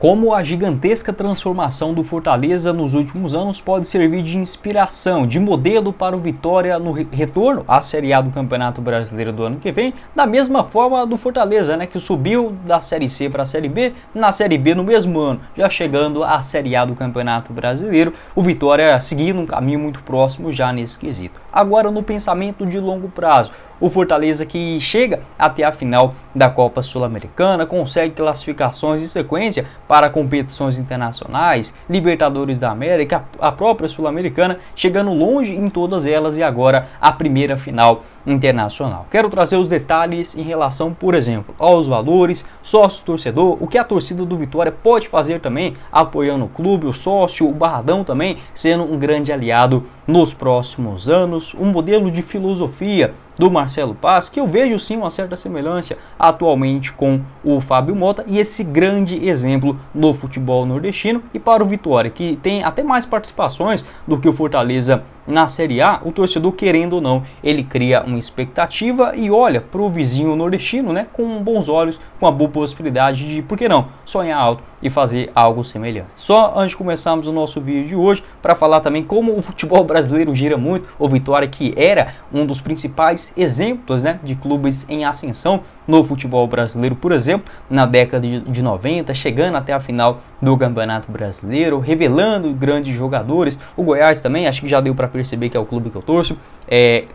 Como a gigantesca transformação do Fortaleza nos últimos anos pode servir de inspiração, de modelo para o Vitória no retorno à Série A do Campeonato Brasileiro do ano que vem, da mesma forma do Fortaleza, que subiu da Série C para a Série B, na Série B no mesmo ano, já chegando à Série A do Campeonato Brasileiro, o Vitória seguindo um caminho muito próximo já nesse quesito. Agora no pensamento de longo prazo, o Fortaleza que chega até a final da Copa Sul-Americana, consegue classificações em sequência para competições internacionais, Libertadores da América, a própria Sul-Americana, chegando longe em todas elas e agora a primeira final internacional. Quero trazer os detalhes em relação, por exemplo, aos valores, sócio-torcedor, o que a torcida do Vitória pode fazer também, apoiando o clube, o sócio, o Barradão também, sendo um grande aliado nos próximos anos, um modelo de filosofia do Marcelo Paz, que eu vejo sim uma certa semelhança atualmente com o Fábio Mota e esse grande exemplo no futebol nordestino. E para o Vitória, que tem até mais participações do que o Fortaleza na Série A, o torcedor, querendo ou não, ele cria uma expectativa e olha para o vizinho nordestino, com bons olhos, com a boa possibilidade de, por que não, sonhar alto e fazer algo semelhante. Só antes de começarmos o nosso vídeo de hoje, para falar também como o futebol brasileiro gira muito, o Vitória que era um dos principais exemplos de clubes em ascensão no futebol brasileiro, por exemplo, na década de 90, chegando até a final do Campeonato Brasileiro, revelando grandes jogadores. O Goiás também, acho que já deu para perceber que é o clube que eu torço,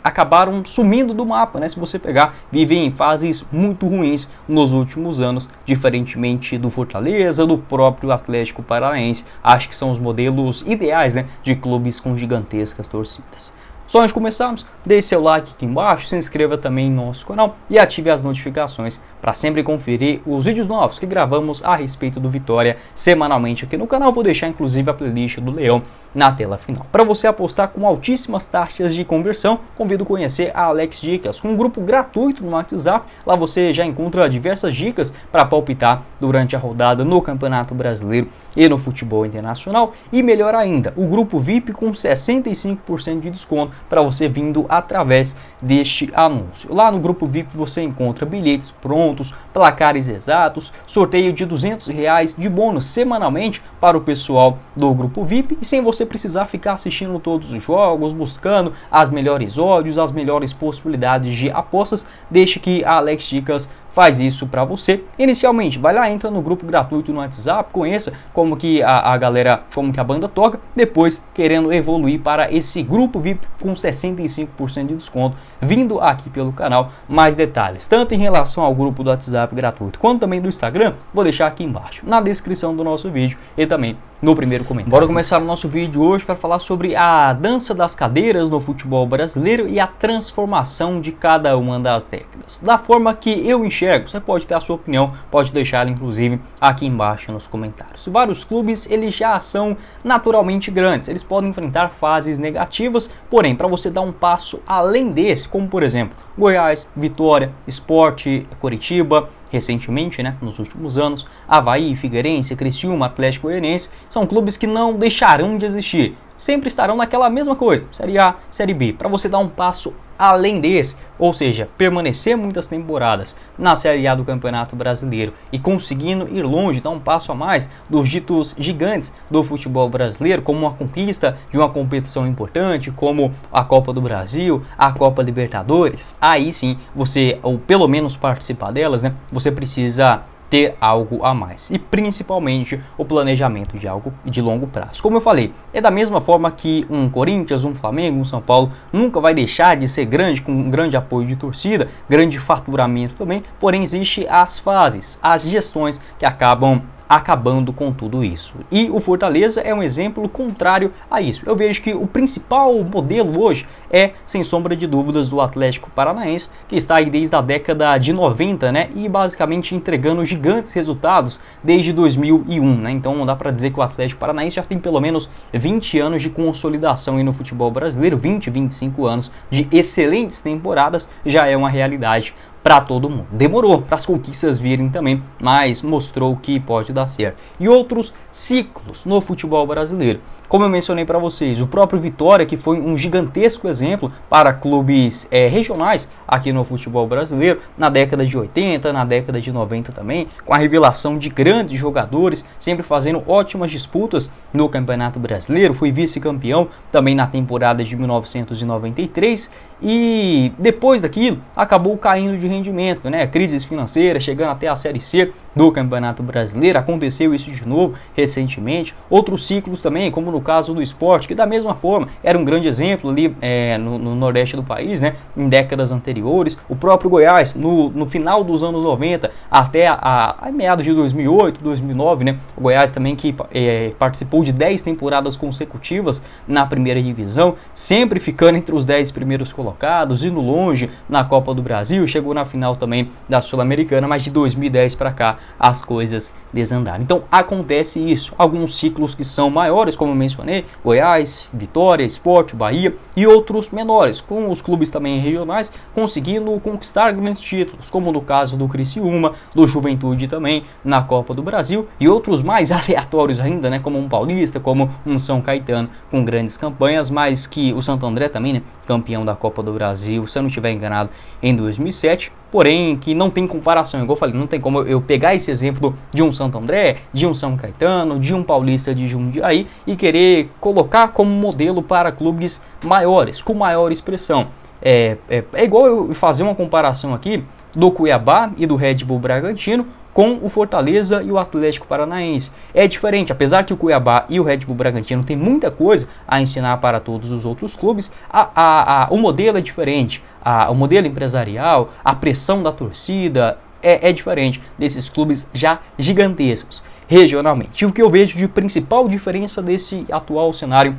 acabaram sumindo do mapa, se você pegar, vivem em fases muito ruins nos últimos anos, diferentemente do Fortaleza, do próprio Atlético Paranaense. Acho que são os modelos ideais de clubes com gigantescas torcidas. Só antes de começarmos, deixe seu like aqui embaixo, se inscreva também no nosso canal e ative as notificações para sempre conferir os vídeos novos que gravamos a respeito do Vitória semanalmente aqui no canal. Vou deixar inclusive a playlist do Leão na tela final. Para você apostar com altíssimas taxas de conversão, convido a conhecer a Alex Dicas, com um grupo gratuito no WhatsApp. Lá você já encontra diversas dicas para palpitar durante a rodada no Campeonato Brasileiro e no futebol internacional. E melhor ainda, o grupo VIP com 65% de desconto para você vindo através deste anúncio. Lá no grupo VIP você encontra bilhetes prontos, placares exatos, sorteio de R$200 de bônus semanalmente para o pessoal do grupo VIP e sem você precisar ficar assistindo todos os jogos, buscando as melhores odds, as melhores possibilidades de apostas. Deixe que a Alex Dicas faz isso para você. Inicialmente, vai lá, entra no grupo gratuito no WhatsApp, conheça como que a galera, como que a banda toca. Depois, querendo evoluir para esse grupo VIP com 65% de desconto, vindo aqui pelo canal. Mais detalhes, tanto em relação ao grupo do WhatsApp gratuito, quanto também do Instagram, vou deixar aqui embaixo, na descrição do nosso vídeo e também no primeiro comentário. Bora começar o nosso vídeo hoje para falar sobre a dança das cadeiras no futebol brasileiro e a transformação de cada uma das décadas. Da forma que eu enxergo, você pode ter a sua opinião, pode deixar ela inclusive aqui embaixo nos comentários. Vários clubes, eles já são naturalmente grandes, eles podem enfrentar fases negativas, porém, para você dar um passo além desse, como por exemplo, Goiás, Vitória, Sport, Coritiba, recentemente, nos últimos anos, Avaí, Figueirense, Criciúma, Atlético Goianiense, são clubes que não deixarão de existir. Sempre estarão naquela mesma coisa, Série A, Série B, para você dar um passo além desse, ou seja, permanecer muitas temporadas na Série A do Campeonato Brasileiro e conseguindo ir longe, dar um passo a mais dos ditos gigantes do futebol brasileiro, como uma conquista de uma competição importante, como a Copa do Brasil, a Copa Libertadores. Aí sim, você, ou pelo menos participar delas, você precisa ter algo a mais e principalmente o planejamento de algo de longo prazo. Como eu falei, é da mesma forma que um Corinthians, um Flamengo, um São Paulo nunca vai deixar de ser grande, com um grande apoio de torcida, grande faturamento também, porém existe as fases, as gestões que acabando com tudo isso. E o Fortaleza é um exemplo contrário a isso. Eu vejo que o principal modelo hoje é, sem sombra de dúvidas, do Atlético Paranaense, que está aí desde a década de 90, e basicamente entregando gigantes resultados desde 2001, Então não dá para dizer que o Atlético Paranaense já tem pelo menos 20 anos de consolidação aí no futebol brasileiro, 25 anos de excelentes temporadas, já é uma realidade para todo mundo. Demorou para as conquistas virem também, mas mostrou que pode dar certo. E outros ciclos no futebol brasileiro. como eu mencionei para vocês, o próprio Vitória, que foi um gigantesco exemplo para clubes regionais aqui no futebol brasileiro, na década de 80, na década de 90 também, com a revelação de grandes jogadores, sempre fazendo ótimas disputas no Campeonato Brasileiro, foi vice-campeão também na temporada de 1993, e depois daquilo acabou caindo de rendimento, né? Crises financeiras, chegando até a Série C do Campeonato Brasileiro, aconteceu isso de novo recentemente. Outros ciclos também, como no caso do Sport, que da mesma forma era um grande exemplo ali no nordeste do país, né? Em décadas anteriores. O próprio Goiás, no final dos anos 90 até a meados de 2008, 2009, né? O Goiás também que participou de 10 temporadas consecutivas na primeira divisão, sempre ficando entre os 10 primeiros colocados, indo longe na Copa do Brasil, chegou na final também da Sul-Americana, mas de 2010 para cá as coisas desandaram. Então acontece isso, alguns ciclos que são maiores, como eu mencionei, Goiás, Vitória, Sport, Bahia, e outros menores, com os clubes também regionais conseguindo conquistar grandes títulos, como no caso do Criciúma, do Juventude também na Copa do Brasil, e outros mais aleatórios ainda, né, como um Paulista, como um São Caetano, com grandes campanhas, mas que o Santo André também, né, campeão da Copa do Brasil, se eu não estiver enganado, em 2007, porém que não tem comparação, igual eu falei, não tem como eu pegar esse exemplo de um Santo André, de um São Caetano, de um Paulista de Jundiaí e querer colocar como modelo para clubes maiores, com maior expressão. É igual eu fazer uma comparação aqui do Cuiabá e do Red Bull Bragantino com o Fortaleza e o Atlético Paranaense. É diferente, apesar que o Cuiabá e o Red Bull Bragantino tem muita coisa a ensinar para todos os outros clubes, o modelo é diferente, o modelo empresarial, a pressão da torcida é diferente desses clubes já gigantescos regionalmente. E o que eu vejo de principal diferença desse atual cenário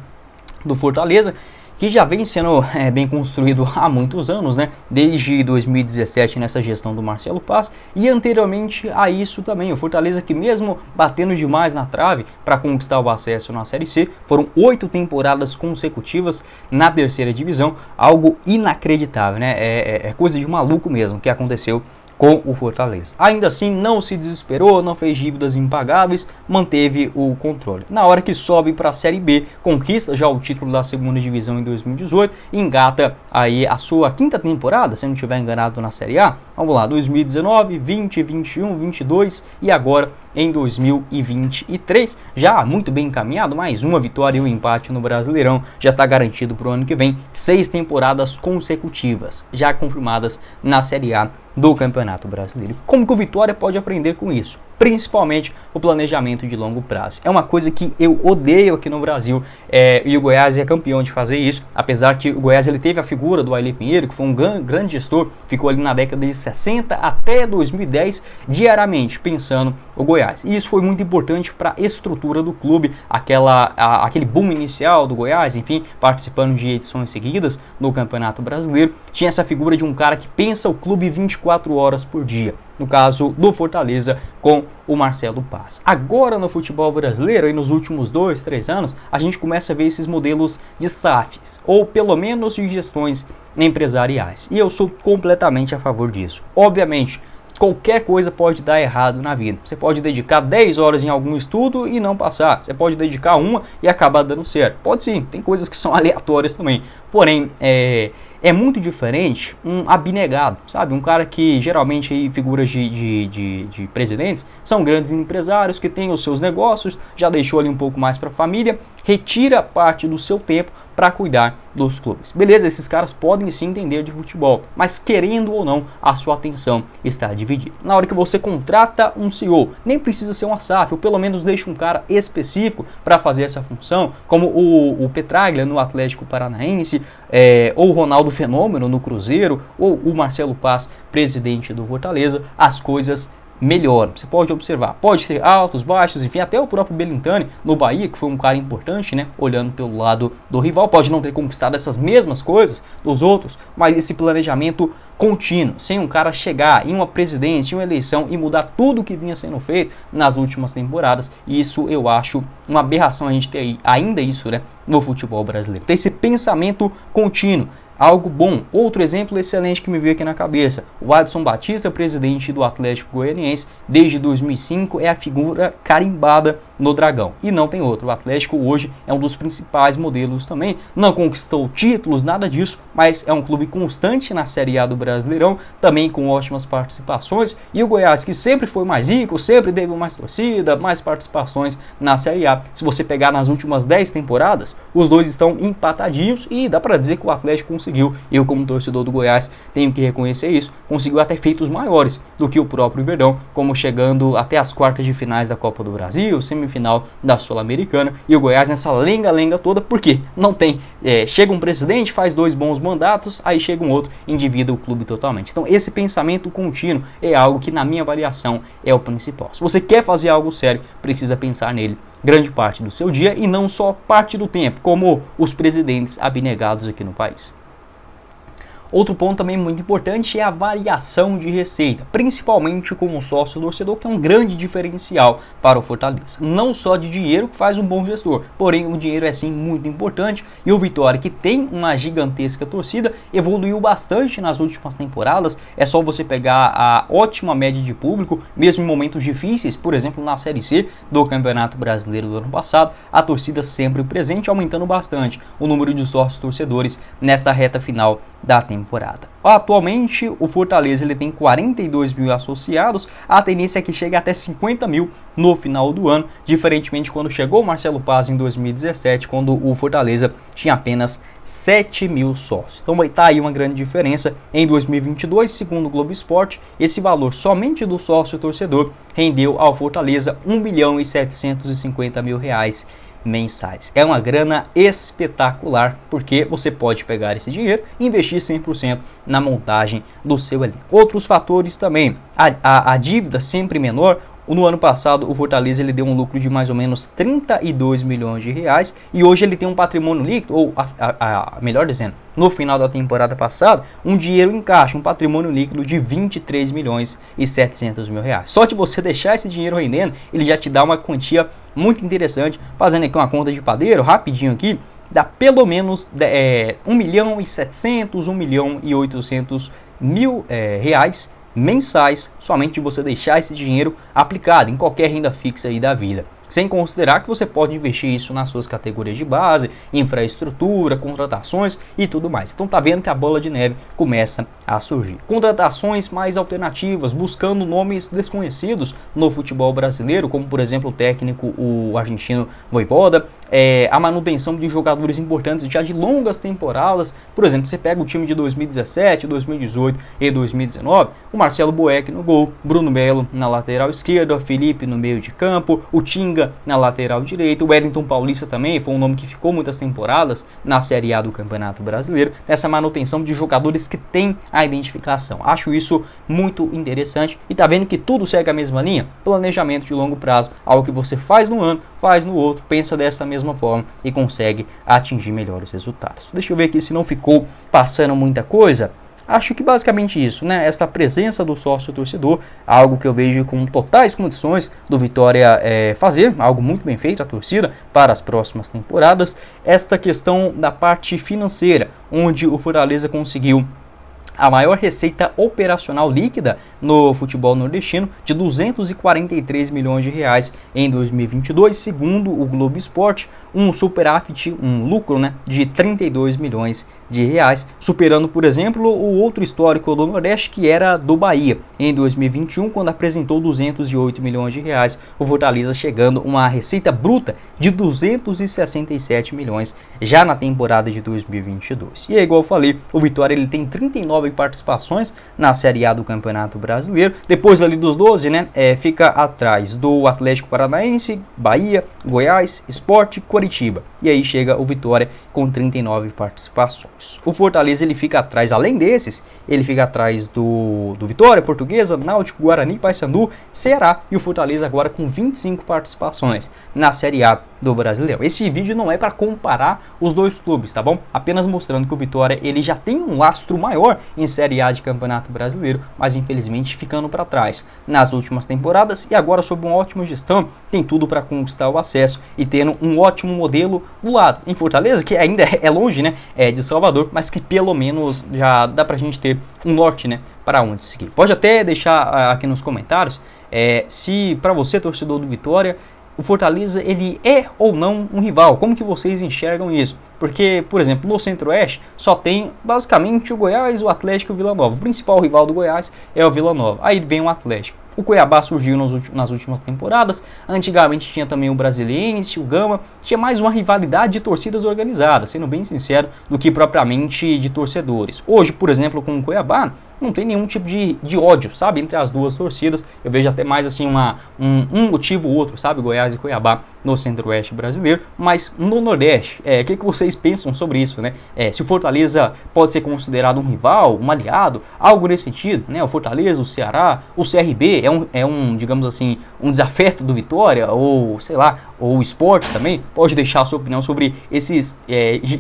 do Fortaleza, que já vem sendo bem construído há muitos anos, né? Desde 2017 nessa gestão do Marcelo Paz, e anteriormente a isso também, o Fortaleza, que mesmo batendo demais na trave para conquistar o acesso na Série C, foram 8 temporadas consecutivas na terceira divisão, algo inacreditável, né? É coisa de maluco mesmo que aconteceu com o Fortaleza. Ainda assim, não se desesperou, não fez dívidas impagáveis, manteve o controle. Na hora que sobe para a Série B, conquista já o título da segunda divisão em 2018, engata aí a sua quinta temporada, se não estiver enganado, na Série A. Vamos lá, 2019, 20, 21, 22 e agora em 2023, já muito bem encaminhado, mais uma vitória e um empate no Brasileirão, já está garantido para o ano que vem, 6 temporadas consecutivas, já confirmadas na Série A do Campeonato Brasileiro. Como que o Vitória pode aprender com isso? Principalmente o planejamento de longo prazo. É uma coisa que eu odeio aqui no Brasil, e o Goiás é campeão de fazer isso, apesar que o Goiás ele teve a figura do Ailê Pinheiro, que foi um grande gestor, ficou ali na década de 60 até 2010, diariamente pensando o Goiás. E isso foi muito importante para a estrutura do clube, aquele boom inicial do Goiás, enfim, participando de edições seguidas no Campeonato Brasileiro. Tinha essa figura de um cara que pensa o clube 24 horas por dia. No caso do Fortaleza, com o Marcelo Paz. Agora no futebol brasileiro, e nos últimos 2, 3 anos, a gente começa a ver esses modelos de SAFs, ou pelo menos de gestões empresariais. E eu sou completamente a favor disso. Obviamente, qualquer coisa pode dar errado na vida. Você pode dedicar 10 horas em algum estudo e não passar. Você pode dedicar uma e acabar dando certo. Pode sim, tem coisas que são aleatórias também. Porém, é muito diferente um abnegado, sabe? Um cara que geralmente aí, figuras de presidentes são grandes empresários que têm os seus negócios, já deixou ali um pouco mais para a família, retira parte do seu tempo para cuidar dos clubes. Beleza, esses caras podem sim entender de futebol, mas querendo ou não, a sua atenção está dividida. Na hora que você contrata um CEO, nem precisa ser uma SAF, ou pelo menos deixa um cara específico para fazer essa função, como o Petraglia no Atlético Paranaense, ou o Ronaldo Fenômeno no Cruzeiro, ou o Marcelo Paz, presidente do Fortaleza, as coisas melhor. Você pode observar, pode ter altos, baixos, enfim, até o próprio Belintani no Bahia, que foi um cara importante, né, olhando pelo lado do rival, pode não ter conquistado essas mesmas coisas dos outros, mas esse planejamento contínuo, sem um cara chegar em uma presidência, em uma eleição e mudar tudo o que vinha sendo feito nas últimas temporadas, isso eu acho uma aberração a gente ter ainda isso, né, no futebol brasileiro. Tem esse pensamento contínuo, algo bom. Outro exemplo excelente que me veio aqui na cabeça, o Adson Batista, presidente do Atlético Goianiense, desde 2005, é a figura carimbada no Dragão. E não tem outro. O Atlético hoje é um dos principais modelos também. Não conquistou títulos, nada disso, mas é um clube constante na Série A do Brasileirão, também com ótimas participações. E o Goiás, que sempre foi mais rico, sempre teve mais torcida, mais participações na Série A. Se você pegar nas últimas 10 temporadas, os dois estão empatadinhos e dá para dizer que o Atlético conseguiu. Eu, como torcedor do Goiás, tenho que reconhecer isso. Conseguiu até feitos maiores do que o próprio Verdão, como chegando até as quartas de finais da Copa do Brasil, semifinal da Sul-Americana, e o Goiás nessa lenga-lenga toda, porque não tem, chega um presidente, faz 2 bons mandatos, aí chega um outro, endivida o clube totalmente. Então esse pensamento contínuo é algo que na minha avaliação é o principal. Se você quer fazer algo sério, precisa pensar nele grande parte do seu dia e não só parte do tempo, como os presidentes abnegados aqui no país. Outro ponto também muito importante é a variação de receita, principalmente como sócio torcedor, que é um grande diferencial para o Fortaleza. Não só de dinheiro que faz um bom gestor, porém o dinheiro é sim muito importante e o Vitória, que tem uma gigantesca torcida, evoluiu bastante nas últimas temporadas. É só você pegar a ótima média de público, mesmo em momentos difíceis, por exemplo na Série C do Campeonato Brasileiro do ano passado, a torcida sempre presente, aumentando bastante o número de sócios torcedores nesta reta final da temporada. Atualmente o Fortaleza ele tem 42 mil associados, a tendência é que chegue até 50 mil no final do ano, diferentemente quando chegou o Marcelo Paz em 2017, quando o Fortaleza tinha apenas 7 mil sócios. Então está aí uma grande diferença. Em 2022, segundo o Globo Esporte, esse valor somente do sócio torcedor rendeu ao Fortaleza R$1.750.000 mensais. É uma grana espetacular, porque você pode pegar esse dinheiro e investir 100% na montagem do seu elenco. Outros fatores também, a dívida sempre menor. No ano passado, o Fortaleza ele deu um lucro de mais ou menos 32 milhões de reais e hoje ele tem um patrimônio líquido, ou melhor dizendo, no final da temporada passada, um dinheiro em caixa, um patrimônio líquido de 23 milhões e 700 mil reais. Só de você deixar esse dinheiro rendendo, ele já te dá uma quantia muito interessante. Fazendo aqui uma conta de padeiro, rapidinho aqui, dá pelo menos 1 milhão e 700, 1 milhão e 800 mil reais mensais, somente de você deixar esse dinheiro aplicado em qualquer renda fixa aí da vida. Sem considerar que você pode investir isso nas suas categorias de base, infraestrutura, contratações e tudo mais. Então tá vendo que a bola de neve começa a surgir. Contratações mais alternativas, buscando nomes desconhecidos no futebol brasileiro, como por exemplo o técnico, o argentino Vojvoda, a manutenção de jogadores importantes já de longas temporadas. Por exemplo, você pega o time de 2017, 2018 e 2019, o Marcelo Boeck no gol, Bruno Melo na lateral esquerda, Felipe no meio de campo, o Tinga na lateral direita, o Wellington Paulista também foi um nome que ficou muitas temporadas na Série A do Campeonato Brasileiro, nessa manutenção de jogadores que têm a identificação. Acho isso muito interessante e tá vendo que tudo segue a mesma linha? Planejamento de longo prazo, algo que você faz num ano, faz no outro, pensa dessa mesma forma e consegue atingir melhores resultados. Deixa eu ver aqui se não ficou passando muita coisa. Acho que basicamente isso, né? Esta presença do sócio torcedor, algo que eu vejo com totais condições do Vitória fazer, algo muito bem feito, a torcida, para as próximas temporadas. Esta questão da parte financeira, onde o Fortaleza conseguiu a maior receita operacional líquida no futebol nordestino, de 243 milhões de reais em 2022, segundo o Globo Esporte, um superávit, um lucro, né, de 32 milhões de reais, superando, por exemplo, o outro histórico do Nordeste, que era do Bahia, em 2021, quando apresentou 208 milhões de reais, o Fortaleza chegando uma receita bruta de 267 milhões já na temporada de 2022. E é igual eu falei, o Vitória ele tem 39 participações na Série A do Campeonato Brasileiro, depois ali dos 12, né, fica atrás do Atlético Paranaense, Bahia, Goiás, Sport, Coritiba, e aí chega o Vitória com 39 participações. O Fortaleza ele fica atrás, além desses, ele fica atrás do Vitória, Portuguesa, Náutico, Guarani, Paysandu, Ceará, e o Fortaleza agora com 25 participações na Série A do Brasileirão. Esse vídeo não é para comparar os dois clubes, tá bom? Apenas mostrando que o Vitória ele já tem um lastro maior em Série A de Campeonato Brasileiro, mas infelizmente ficando para trás nas últimas temporadas, e agora sob uma ótima gestão tem tudo para conquistar o acesso e tendo um ótimo modelo do lado em Fortaleza, que ainda é longe, né, de Salvador, mas que pelo menos já dá pra gente ter um norte, né, para onde seguir. Pode até deixar aqui nos comentários se para você, torcedor do Vitória, o Fortaleza ele é ou não um rival? Como que vocês enxergam isso? Porque, por exemplo, no Centro-Oeste só tem basicamente o Goiás, o Atlético e o Vila Nova. O principal rival do Goiás é o Vila Nova. Aí vem o Atlético. O Cuiabá surgiu nas últimas temporadas. Antigamente tinha também o Brasiliense, o Gama. Tinha mais uma rivalidade de torcidas organizadas, sendo bem sincero, do que propriamente de torcedores. Hoje, por exemplo, com o Cuiabá, não tem nenhum tipo de ódio, sabe, entre as duas torcidas. Eu vejo até mais assim um motivo ou outro, sabe, Goiás e Cuiabá no Centro-Oeste brasileiro. Mas no Nordeste, o que vocês pensam sobre isso, né? Se o Fortaleza pode ser considerado um rival, um aliado, algo nesse sentido, né? O Fortaleza, o Ceará, o CRB digamos assim, um desafeto do Vitória, ou sei lá, ou o Sport também. Pode deixar a sua opinião sobre esses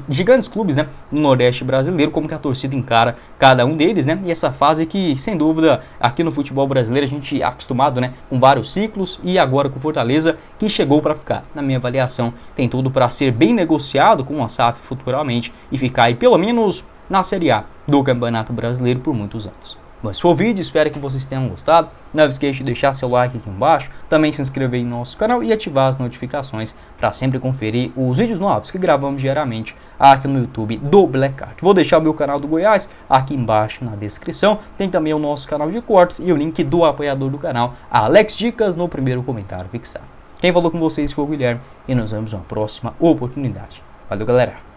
gigantes clubes, né, no Nordeste brasileiro, como que a torcida encara cada um deles, né? E essa fase que, sem dúvida, aqui no futebol brasileiro a gente é acostumado, né, com vários ciclos, e agora com o Fortaleza, que chegou para ficar. Na minha avaliação, tem tudo para ser bem negociado com a SAF futuramente e ficar aí pelo menos na Série A do Campeonato Brasileiro por muitos anos. Bom, esse foi o vídeo, espero que vocês tenham gostado. Não esqueça de deixar seu like aqui embaixo, também se inscrever em nosso canal e ativar as notificações para sempre conferir os vídeos novos que gravamos diariamente aqui no YouTube do Blackcard. Vou deixar o meu canal do Goiás aqui embaixo na descrição, tem também o nosso canal de cortes e o link do apoiador do canal, Alex Dicas, no primeiro comentário fixado. Quem falou com vocês foi o Guilherme e nos vemos na próxima oportunidade. Valeu, galera!